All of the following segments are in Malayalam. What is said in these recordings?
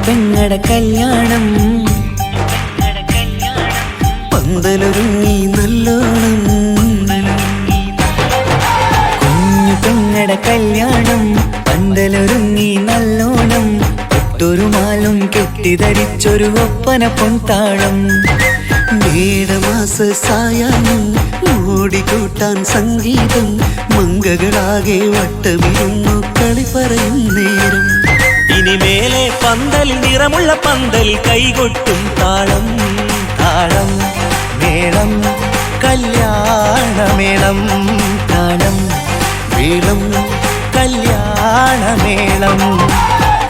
പെങ്ങടെ കല്യാണം പന്തലൊരുങ്ങി നല്ലോണം. കുഞ്ഞു പെങ്ങടെ കല്യാണം പന്തലൊരുങ്ങി നല്ലോണം. ഒട്ടൊരു മാലും കെട്ടിധരിച്ചൊരു ഒപ്പന പൊൻതാളം. മേടമാസ സായാഹ്നം ഓടിക്കൂട്ടാൻ സംഗീതം. മംഗകളാകെ വട്ടമിരുന്നു കളി പറയും നേരം. ഇനിമേലെ പന്തൽ നിറമുള്ള പന്തൽ കൈകൊട്ടും താളം. താളം മേളം കല്യാണമേളം. താളം മേളം കല്യാണമേളം.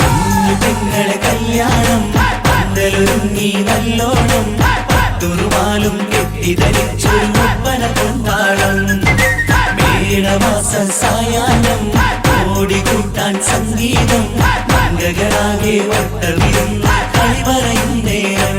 കുഞ്ഞു പെങ്ങളെ കല്യാണം പന്തലൊരുങ്ങി നല്ലോണം. പട്ടുറുമാലും കെട്ടിധരിച്ചൊരു ഒപ്പന പൊൻതാളം. മേടമാസ സായാഹ്നം ഓടിക്കൂട്ടാൻ സംഗീതം. മംഗകളാകെ വട്ടമിരുന്ന് കളി പറയും നേരം.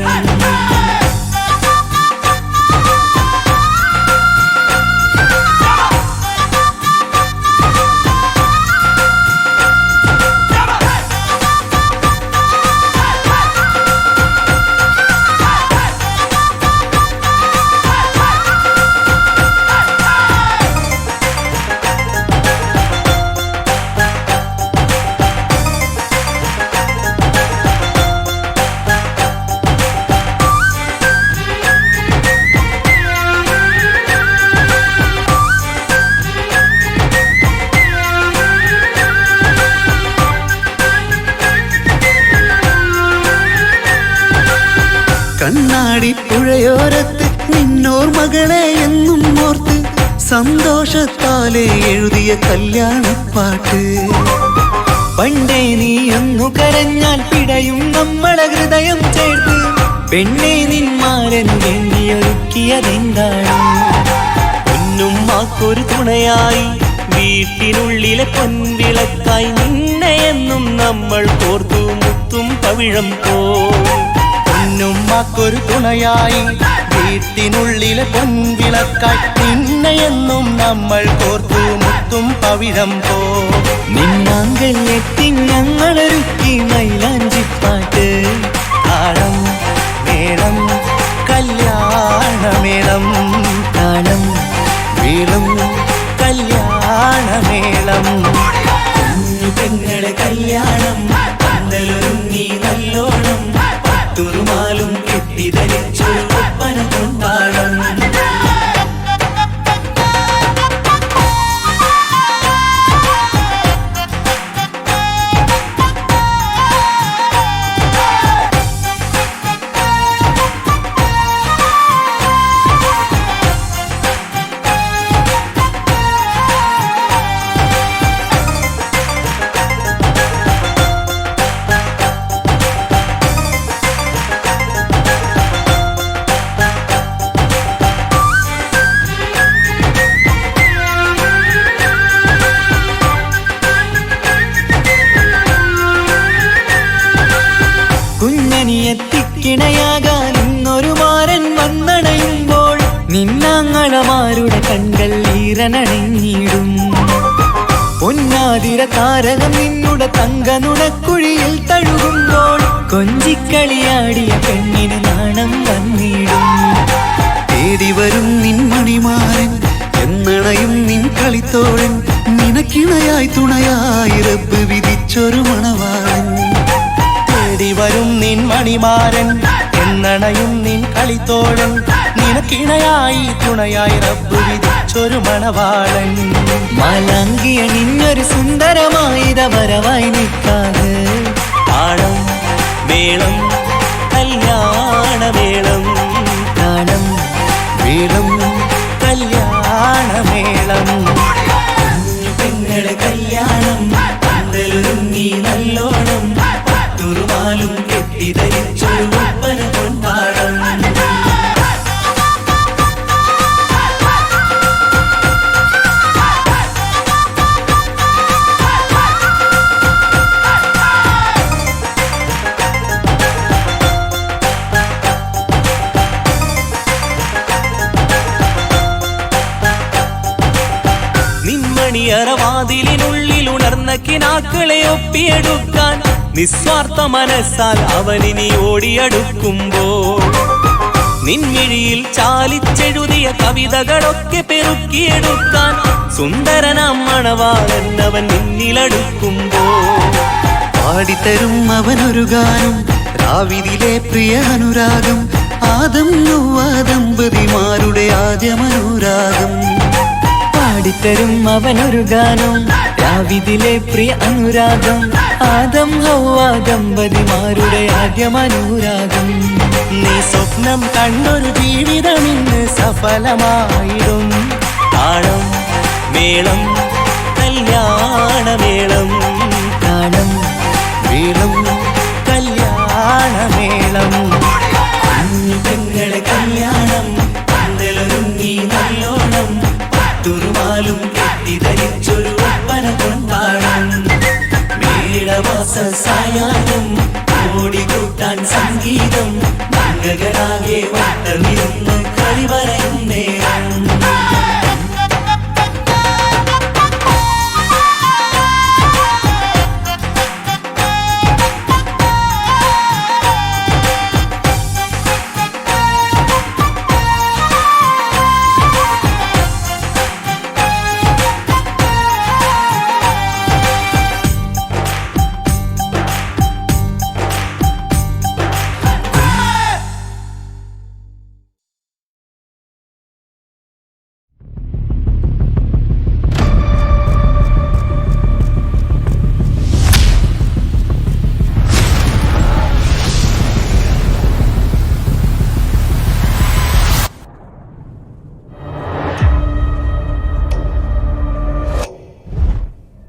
കണ്ണാടി പുഴയോരത്ത് നിന്നോർ മകളെ എന്നും ഓർത്ത് സന്തോഷത്താലെ എഴുതിയ കല്യാണപ്പാട്ട്. പണ്ടേ നീ ഒന്നു കരഞ്ഞാൽ പിടയും നമ്മളെ ഹൃദയം ചേർത്ത്. പെണ്ണെ നിന്മാരൻ വേണ്ടിയൊരുക്കിയതെന്താണ്? പൊന്നുമ്മാക്കൊരു തുണയായി വീട്ടിനുള്ളിലെ പൊൻവിളക്കായി നിന്നെയെന്നും നമ്മൾ കോർത്തു മുത്തും പവിഴം പോ. പൊന്നുമ്മാക്കൊരു തുണയായി വീട്ടിനുള്ളിലെ പൊൻവിളക്കായി നിന്നെയെന്നും നമ്മൾ കോർത്തു മുത്തും പവിഴം പോ. നിന്നാങ്കൾ എത്തി ഞങ്ങളൊരുക്കി മൈലാഞ്ചിപ്പാട്ട്. താളം മേളം കല്യാണമേളം. താളം മേളം കല്യാണമേളം. കുഞ്ഞു പെങ്ങളെ കല്യാണം പന്തലൊരുങ്ങി നല്ലോണം. പട്ടുറുമാലും കെട്ടിധരിച്ചൊരു ഒപ്പന പൊൻതാളം. കുഞ്ഞനിയെത്തിക്കിണയാകാൻ ഇന്നൊരു മാരൻ വന്നണയുമ്പോൾ നിന്നാങ്ങളമാരുടെ കൺകൾ ഈറനണിഞ്ഞിടും. പൊന്നാതിര താരകം നിന്നുടെ തങ്ക നുണക്കുഴിയിൽ തഴുകുമ്പോൾ കൊഞ്ചിക്കളിയാടിയ പെണ്ണിന് നാണം വന്നിടും. തേടി വരും നിൻ മണിമാരൻ എന്നണയും നിൻ കളിത്തോഴൻ. നിനക്കിണയായി തുണയായി റബ്ബ് വിധിച്ചൊരു മണവാളൻ. തേടി വരും നിൻ മണിമാരൻ എന്നണയും നിൻ കളിത്തോഴൻ. നിനക്കിണയായി തുണയായി റബ്ബ് വിധിച്ചൊരു മണവാളൻ. മാലാങ്കിയ നിന്നൊരു സുന്ദരമായിത വരവായി നിൽക്കാതെ. താളം മേളം കല്യാണമേളം. താളം മേളം കല്യാണമേളം. കുഞ്ഞു പെങ്ങളെ കല്യാണം പന്തലൊരുങ്ങി നല്ലോണം. പട്ടുറുമാലും കെട്ടിധരിച്ചൊരു ഒപ്പന പൊൻതാളം. നിന്മണിയറവാതിലിനുള്ളിൽ ഉണർന്ന കിനാക്കളെ ഒപ്പിയെടുക്കാൻ നിസ്വാർത്ഥ മനസ്സാൽ അവനിനി ഓടിയടുക്കുമ്പോൾ നിൻമിഴിയിൽ ചാലിച്ചെഴുതിയ കവിതകളൊക്കെ പെറുക്കിയെടുക്കാൻ സുന്ദരനാം മണവാളൻ അവൻ നിന്നിലടുക്കുമ്പോൾ പാടിത്തരും അവനൊരു ഗാനം രാവിലെ പ്രിയ അനുരാഗം ആദം ഹവ്വ ദമ്പതിമാരുടെ ആദ്യമനുരാഗം പാടിത്തരും അവനൊരു ഗാനം രാവിലെ പ്രിയ അനുരാഗം ആദം ഹവ്വ ദമ്പതിമാരുടെ ആദ്യമനുരാഗം നീ സ്വപ്നം കണ്ടൊരു ജീവിതം ഇന്ന് സഫലമായിടും താളം മേളം കല്യാണമേളം താളം മേളം കല്യാണമേളം പെങ്ങളെ കല്യാണം പന്തലൊരുങ്ങി നല്ലോണം പട്ടുറുമാലും കെട്ടിധരിച്ചൊരു ഒപ്പന കൊണ്ടാടം മേളവാസ സായാഹ്നം ഓടിക്കൂട്ടാൻ സംഗീതം മംഗളാകെ വട്ടമിരുന്ന് കളി പറയും നേരം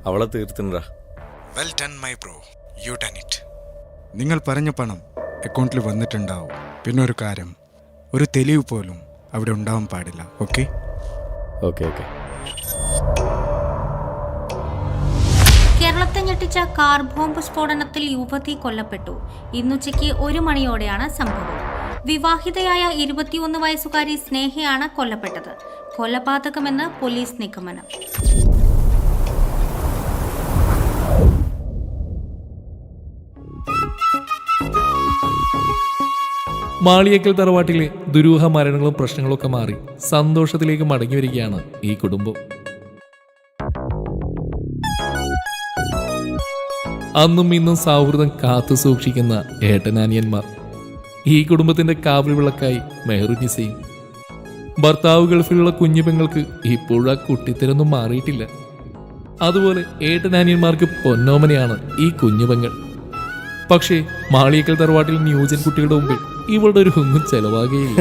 അവളെ തീർത്തിണ്ടാ. Well done my bro, you done it. നിങ്ങൾ പറഞ്ഞ പണം അക്കൗണ്ടിൽ വന്നിട്ടുണ്ടാവും. പിന്നെ ഒരു കാര്യം, ഒരു തെളിവ് പോലും അവിടെ ഉണ്ടാവാൻ പാടില്ല. Okay okay okay. കേരളത്തെ ഞെട്ടിച്ച കാർ ബോംബ് സ്ഫോടനത്തിൽ യുവതി കൊല്ലപ്പെട്ടു. ഇന്നുച്ചയ്ക്ക് 1 മണിയോടെയാണ് സംഭവം. വിവാഹിതയായ 21 വയസ്സുകാരി സ്നേഹയാണ് കൊല്ലപ്പെട്ടത്. കൊലപാതകമെന്ന് പോലീസ് നിഗമനം. മാളിയേക്കൽ തറവാട്ടിലെ ദുരൂഹ മരണങ്ങളും പ്രശ്നങ്ങളൊക്കെ മാറി സന്തോഷത്തിലേക്ക് മടങ്ങി വരികയാണ് ഈ കുടുംബം. അന്നും ഇന്നും സൗഹൃദം കാത്തു സൂക്ഷിക്കുന്ന ഏട്ടനാനിയന്മാർ. ഈ കുടുംബത്തിന്റെ കാവൽ വിളക്കായി മെഹറുനിസയും. ഭർത്താവ് ഗൾഫിലുള്ള കുഞ്ഞു പെങ്ങൾക്ക് ഇപ്പോഴും ആ കുട്ടിത്തരൊന്നും മാറിയിട്ടില്ല. അതുപോലെ ഏട്ടനാനിയന്മാർക്ക് പൊന്നോമനയാണ് ഈ കുഞ്ഞുപെങ്ങൾ. പക്ഷേ മാളിയേക്കൽ തറവാട്ടിൽ ന്യൂജൻ കുട്ടികളുടെ മുമ്പിൽ ഇവളുടെ ഒരു ഒന്നും ചെലവാകുകയില്ല.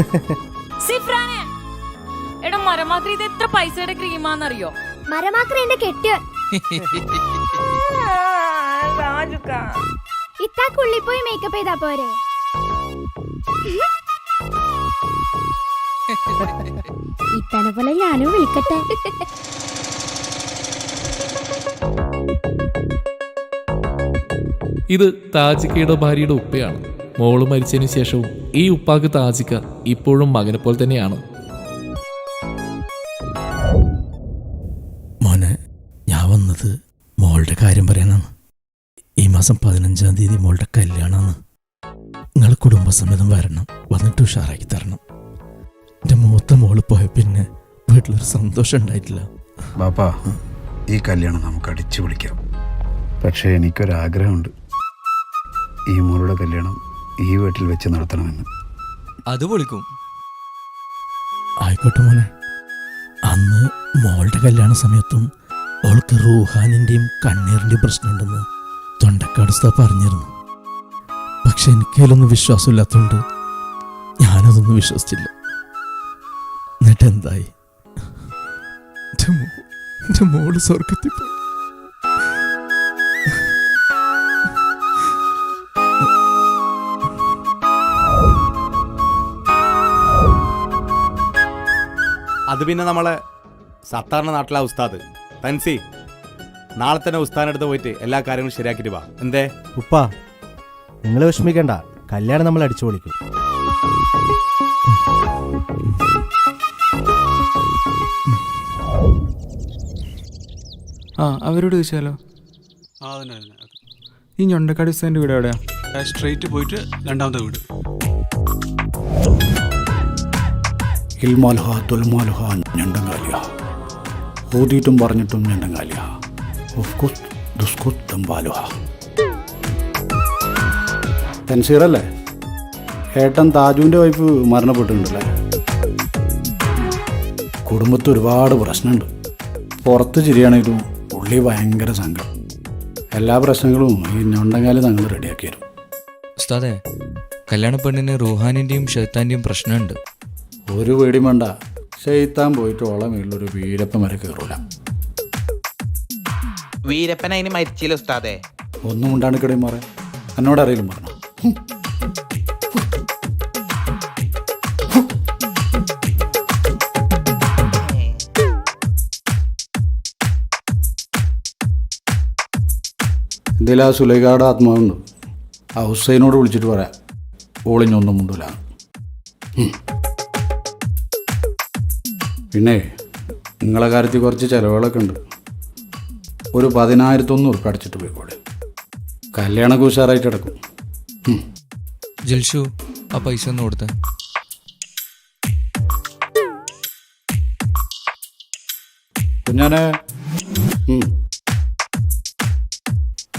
മരമാക്രി ഇത് എത്ര പൈസയുടെ ക്രീമാന്നറിയോ? മരമാക്രി എന്റെ കെട്ട് ഇത്താക്കുള്ളിൽ പോയി മേക്കപ്പ് ചെയ്താ പോരെ? ഇത്തനെ പോലെ ഞാനും വിളിക്കട്ടെ. ഇത് താജിക്കയുടെ ഭാര്യയുടെ ഉപ്പയാണ്. മോള് മരിച്ചതിന് ശേഷവും ഈ ഉപ്പാക്ക് താജിക്ക ഇപ്പോഴും മകനെ പോലെ തന്നെയാണ്. മോനെ, ഞാൻ വന്നത് മോളുടെ കാര്യം പറയാനാണ്. ഈ മാസം 15-ാം തീയതി മോളുടെ കല്യാണമാണ്. നിങ്ങൾ കുടുംബസമേതം വരണം, വന്നിട്ട് ഉഷാറാക്കി തരണം. എൻ്റെ മൂത്ത മോള് പോയ പിന്നെ വീട്ടിലൊരു സന്തോഷം ഉണ്ടായിട്ടില്ല. ബാപ്പാ, ഈ കല്യാണം നമുക്ക് അടിച്ചു വിളിക്കാം. പക്ഷേ എനിക്കൊരാഗ്രഹമുണ്ട്, ഈ മോളുടെ കല്യാണം ഈ വീട്ടിൽ വെച്ച് നടത്തണമെന്ന്. അത് പൊളിക്കും. ആയിക്കോട്ടെ മോനെ. അന്ന് മോളുടെ കല്യാണ സമയത്തും അവൾക്ക് റൂഹാനിൻ്റെയും കണ്ണീറിൻ്റെയും പ്രശ്നമുണ്ടെന്ന് തൊണ്ടക്കാട് ഉസ്താദ് പറഞ്ഞിരുന്നു. പക്ഷെ എനിക്കതിലൊന്നും വിശ്വാസമില്ലാത്തതുകൊണ്ട് ഞാനതൊന്നും വിശ്വസിച്ചില്ല. എന്നിട്ട് എന്തായി? എൻ്റെ മോള് സ്വർഗത്തിൽ പോയി. അത് പിന്നെ നമ്മളെ സാധാരണ നാട്ടിലെ ഉസ്താദ് തൻസി നാളെ തന്നെ ഉസ്താദിനടുത്ത് പോയിട്ട് എല്ലാ കാര്യങ്ങളും ശരിയാക്കിയിട്ട് വാ. എന്തേ ഉപ്പാ, നിങ്ങൾ വിഷമിക്കണ്ട, കല്യാണം നമ്മൾ അടിച്ചു പൊളിക്കും. അവരോട് ചോദിച്ചാലോ? ഈ ഞൊണ്ടക്കാട് ഉസ്താദിന്റെ വീട് എവിടെയാ? സ്ട്രെയിറ്റ് പോയിട്ട് രണ്ടാമത്തെ വീട്. ഇൽമാൽഹ തുൽമാൽഹ ഞണ്ടങ്കാലിയ, ഓതിയിട്ടും പറഞ്ഞിട്ടും ഞണ്ടങ്കാലിയ, ഉഫ്കുത്ത് ദുസ്കുത്ത് തമ്പാലുഹ. തൻസീറല്ലേ? ഏട്ടൻ താജുവിൻ്റെ വൈഫ് മരണപ്പെട്ടിട്ടുണ്ടല്ലേ? കുടുംബത്തിൽ ഒരുപാട് പ്രശ്നമുണ്ട്. പുറത്ത് ചിരിയാണെങ്കിലും ഉള്ളി ഭയങ്കര സങ്കടം. എല്ലാ പ്രശ്നങ്ങളും ഈ ഞൊണ്ടങ്കാലി തങ്ങൾ റെഡിയാക്കി തരും. ഉസ്താദേ, കല്യാണ പെണ്ണിന് റൂഹാനിൻ്റെയും ഷെയ്ത്താൻ്റെയും പ്രശ്നമുണ്ട്. ഒരു പേടിയും വേണ്ട, ഷെയ്ത്താൻ പോയിട്ട് ഓളം വീട്ടിലൊരു വീരപ്പൻ വരെ കയറൂല. വീരപ്പൻ അതിന് മരിച്ചില്ല ഉസ്താദേ. ഒന്നും ഉണ്ടാണ്ടിക്കടയും മാറേ, എന്നോട് അറിയില്ല പറഞ്ഞു. ഇതിൽ ആ സുലൈഖയുടെ ആത്മാവുണ്ട്. ആ ഹുസൈനോട് വിളിച്ചിട്ട് പറയാം, ഓളിഞ്ഞൊന്നും മുണ്ടൂല. പിന്നെ നിങ്ങളെ കാര്യത്തിൽ കുറച്ച് ചിലവുകളൊക്കെ ഉണ്ട്. ഒരു 10,100 അടിച്ചിട്ട് പോയിക്കോളെ. കല്യാണമൊക്കെ ഉഷാറായിട്ട് കിടക്കും. ജൽഷു, ആ പൈസ ഒന്ന് കൊടുത്തേ. കുഞ്ഞാനെ.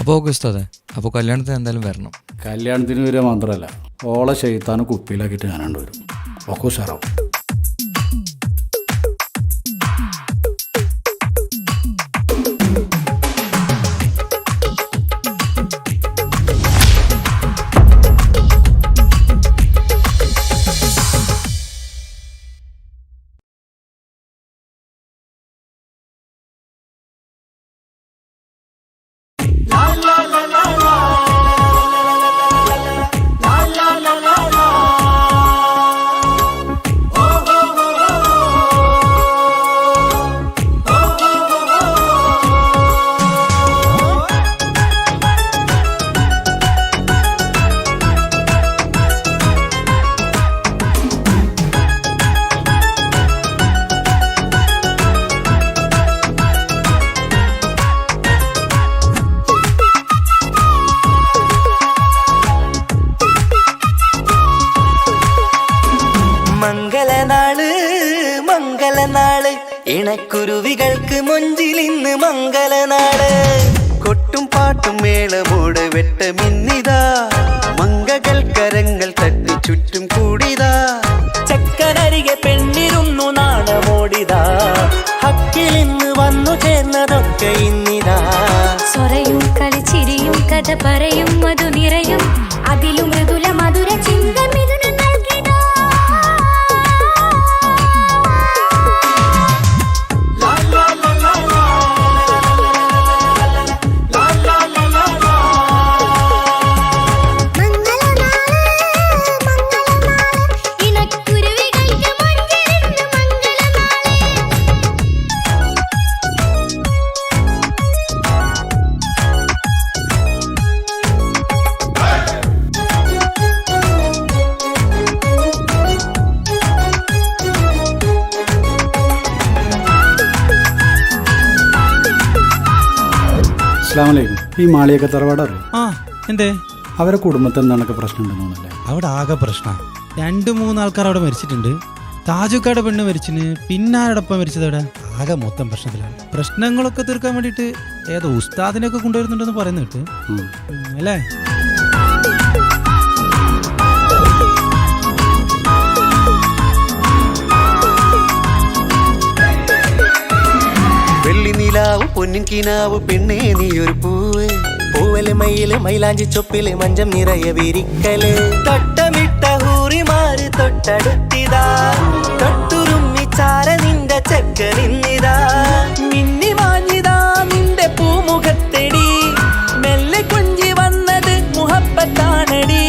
അപ്പോൾ ഓക്കെ ഉസ്താദേ, അപ്പോൾ കല്യാണത്തിന് എന്തായാലും വരണം. കല്യാണത്തിന് വരിക മാത്രമല്ല, ഓളെ ഷെയ്ത്താനെ കുപ്പിയിലാക്കിയിട്ട് ഞാനാണ്ട് വരും. ഒക്കെ ഉഷാറാവും. മംഗളനാള് മംഗളനാള്, ഇണക്കുരുവികൾക്ക് മൊഞ്ചിലിന്ന് മംഗളനാള്. കൊട്ടും പാട്ടും മേളമോട് വെട്ടമിന്നിതാ, മംഗകൾ കരങ്ങൾ തട്ടി ചുറ്റും കൂടിതാ. ചക്കനരികെ പെണ്ണിരുന്നു നാണമോടിതാ, ഹക്കിലിന്ന് വന്നു ചേർന്നതൊക്കെ ഇന്നിതാ. സ്വരയും കളിച്ചിരിയും കഥ പറയും മധു നിറയും, അതിലും മൃദുല മധുര ചിന്ത മിഥുന നൽകിതാ. അസ്സലാമലൈക്കും. ഈ മാളിയൊക്കെ തറവാട് അറിയും? ആ എന്തേ? അവരെ കുടുംബത്തിൽ എന്തൊക്കെ പ്രശ്നം ഉണ്ടെന്നല്ലേ? അവിടെ ആകെ പ്രശ്നം. 2-3 ആൾക്കാർ അവിടെ മരിച്ചിട്ടുണ്ട്. താജുക്കാരുടെ പെണ്ണ് മരിച്ചിന്, പിന്നെ ആരോടൊപ്പം മരിച്ചത് അവിടെ. ആകെ മൊത്തം പ്രശ്നത്തിലാണ്. പ്രശ്നങ്ങളൊക്കെ തീർക്കാൻ വേണ്ടിയിട്ട് ഏതോ ഉസ്താദിനെയൊക്കെ കൊണ്ടുവരുന്നുണ്ടെന്ന് പറയുന്ന കേട്ട് അല്ലേ? വെള്ളി നിലാവ് പൊന്നിൻ കിനാവ് പെണ്ണേ നീയൊരു പൂവ്, പൂവല് മയില് മൈലാഞ്ചി ചൊപ്പില് മഞ്ചം നിറയെ വിരിക്കല്. തട്ടമിട്ട ഹൂറിമാര് തൊട്ടടുത്തിതാ, തൊട്ടുരുമ്മി ചാര നിന്റെ ചെക്കനിന്നിതാ. മിന്നി മാഞ്ഞിതാ നിന്റെ പൂമുഖത്തെടി, മെല്ലെ കൊഞ്ചി വന്നത് മുഹബത്താണടി.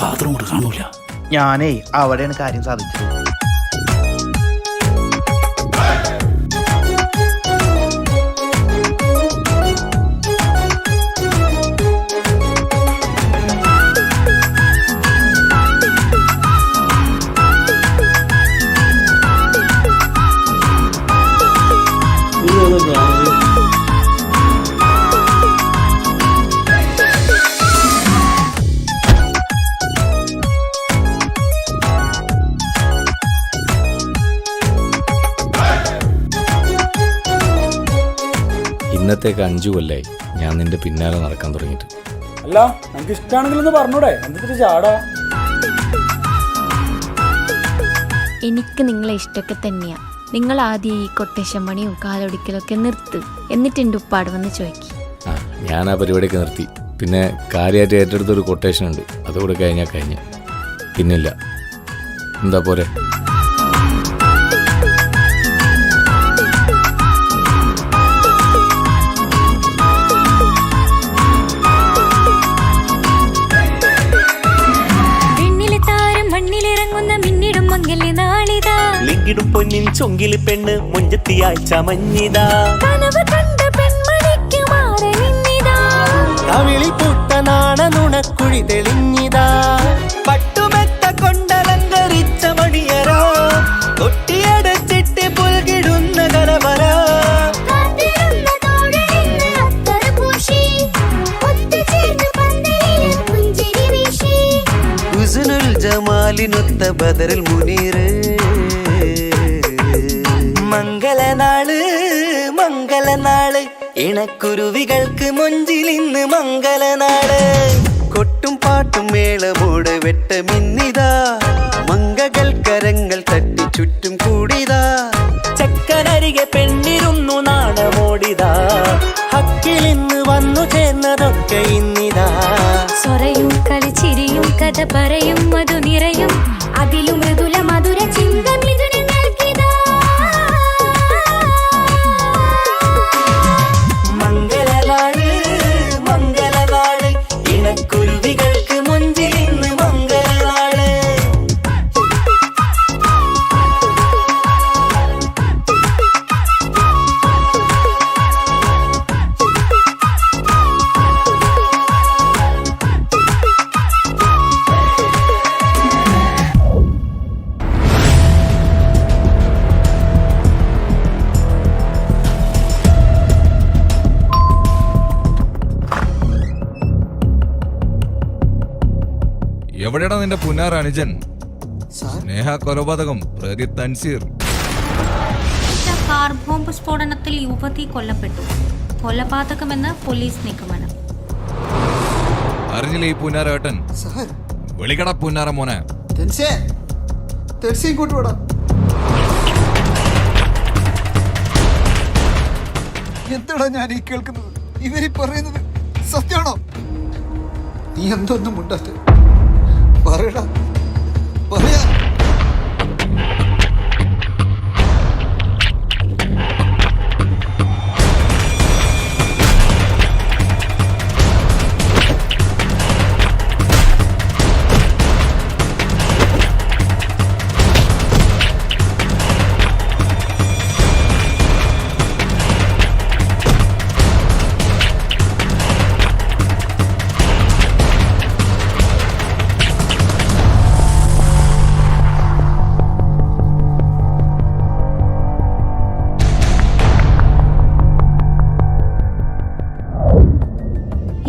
ബാത്റൂം കാണൂല. ഞാനേ അവിടെയാണ് കാര്യം സാധിച്ചത്. ഇന്നത്തേക്ക് 5 കൊല്ലായി ഞാൻ നിന്റെ പിന്നാലെ നടക്കാൻ തുടങ്ങിയിട്ട്. അല്ല നമുക്ക് ഇഷ്ടമാണെങ്കിലൊന്ന് പറഞ്ഞൂടെ, എന്തിട്ട് ചാടാ? എനിക്ക് നിങ്ങളെ ഇഷ്ടമൊക്കെ തന്നെയാ. നിങ്ങൾ ആദ്യം ഈ കൊട്ടേഷൻ പണിയും കാലൊടിക്കലൊക്കെ നിർത്ത്, എന്നിട്ട് എൻ്റെ ഉപ്പാട് വന്ന് ചോദിക്കും. ഞാൻ ആ പരിപാടിയൊക്കെ നിർത്തി. പിന്നെ കാര്യമായിട്ട് ഏറ്റെടുത്തൊരു കൊട്ടേഷൻ ഉണ്ട്, അതുകൂടെ കഴിഞ്ഞാൽ കഴിഞ്ഞ്. പിന്നില്ല. എന്താ പോരെ? ലിങ്കിടും പൊന്നിൻ ചൊങ്കില് പെണ്ണ് മുഞ്ചത്തിയായി ചമഞ്ഞിതാ. കവിളിൽ പൂത്ത നാണ നുണക്കുഴി തെളിഞ്ഞിതാ. പട്ടുമെത്ത കൊണ്ടലങ്കരിച്ച മണിയറോ, കൊട്ടിയടച്ചിട്ട് പുൽകിടുന്ന കലവര. ഹുസ്നുൽ ജമാലിനൊത്ത ബദറിൽ മുനീറ്. മംഗളനാള് മംഗളനാള്, ഇണക്കുരുവികൾക്ക് മൊഞ്ചിലിന്ന് മംഗളനാള്. കൊട്ടും പാട്ടും മേളമോട് വെട്ടമിന്നിതാ. മംഗകൾ കരങ്ങൾ തട്ടി ചുറ്റും കൂടിതാ. ചക്കനരികെ പെണ്ണിരുന്നു നാണമോടിതാ. ഹക്കിലിന്ന് വന്നു ചേർന്നതൊക്കെ ഇന്നിതാ. സ്വരയും കളിച്ചിരിയും കഥ പറയും മധു നിറയും, അതിലും മൃദുല മധുര ചിന്ത മിഥുനങ്ങൾക്കിതാ. മംഗളനാള് മംഗളനാള്, ഇണക്കുരുവികൾക്ക് മുഞ്ചിലിന്ന് മംഗളനാള്. എവിടെയാടാ നിന്റെ പുന്നാർ അനുജൻ? സ്നേഹ കൊലപാതകം പ്രതി തൻസീർ. കാർ ബോംബ് സ്ഫോടനത്തിൽ യുവതി കൊല്ലപ്പെട്ടു. കൊലപാതകമെന്ന് പോലീസ് നിഗമനം. അറിഞ്ഞില്ലേ ഈ പുന്നാരേട്ടൻ? വിളിക്കട പുന്നാര മോനെ. എന്താടാ ഞാൻ ഈ കേൾക്കുന്നത്? ഇവര് പറയുന്നത് സത്യമാണോ? നീ എന്തൊന്നും മുണ്ടാത്ത പറയടാ, പറയാ.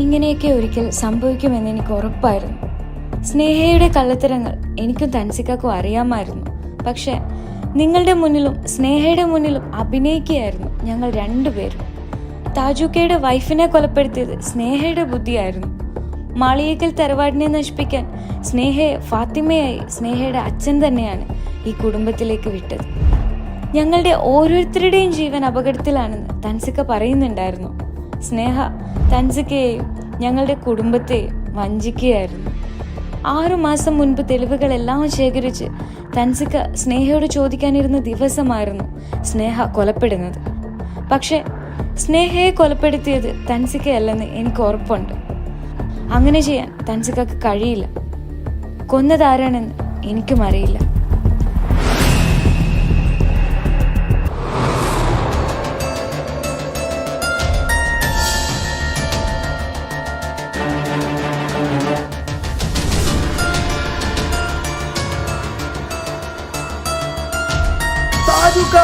ഇങ്ങനെയൊക്കെ ഒരിക്കൽ സംഭവിക്കുമെന്ന് എനിക്ക് ഉറപ്പായിരുന്നു. സ്നേഹയുടെ കള്ളത്തരങ്ങൾ എനിക്കും തൻസിക്കാക്കും അറിയാമായിരുന്നു. പക്ഷെ നിങ്ങളുടെ മുന്നിലും സ്നേഹയുടെ മുന്നിലും അഭിനയിക്കുകയായിരുന്നു ഞങ്ങൾ രണ്ടുപേരും. താജുക്കയുടെ വൈഫിനെ കൊലപ്പെടുത്തിയത് സ്നേഹയുടെ ബുദ്ധിയായിരുന്നു. മാളിയേക്കൽ തറവാടിനെ നശിപ്പിക്കാൻ സ്നേഹയെ ഫാത്തിമയായി സ്നേഹയുടെ അച്ഛൻ തന്നെയാണ് ഈ കുടുംബത്തിലേക്ക് വിട്ടത്. ഞങ്ങളുടെ ഓരോരുത്തരുടെയും ജീവൻ അപകടത്തിലാണെന്ന് തൻസിക്ക പറയുന്നുണ്ടായിരുന്നു. സ്നേഹ തൻസിക്കയെയും ഞങ്ങളുടെ കുടുംബത്തെയും വഞ്ചിക്കുകയായിരുന്നു. 6 മാസം മുൻപ് തെളിവുകളെല്ലാം ശേഖരിച്ച് തൻസിക്ക സ്നേഹയോട് ചോദിക്കാനിരുന്ന ദിവസമായിരുന്നു സ്നേഹ കൊലപ്പെടുന്നത്. പക്ഷെ സ്നേഹയെ കൊലപ്പെടുത്തിയത് തൻസിക്കയല്ലെന്ന് എനിക്ക് ഉറപ്പുണ്ട്. അങ്ങനെ ചെയ്യാൻ തൻസിക്കക്ക് കഴിയില്ല. കൊന്നതാരാണെന്ന് എനിക്കും അറിയില്ല. താജുക്ക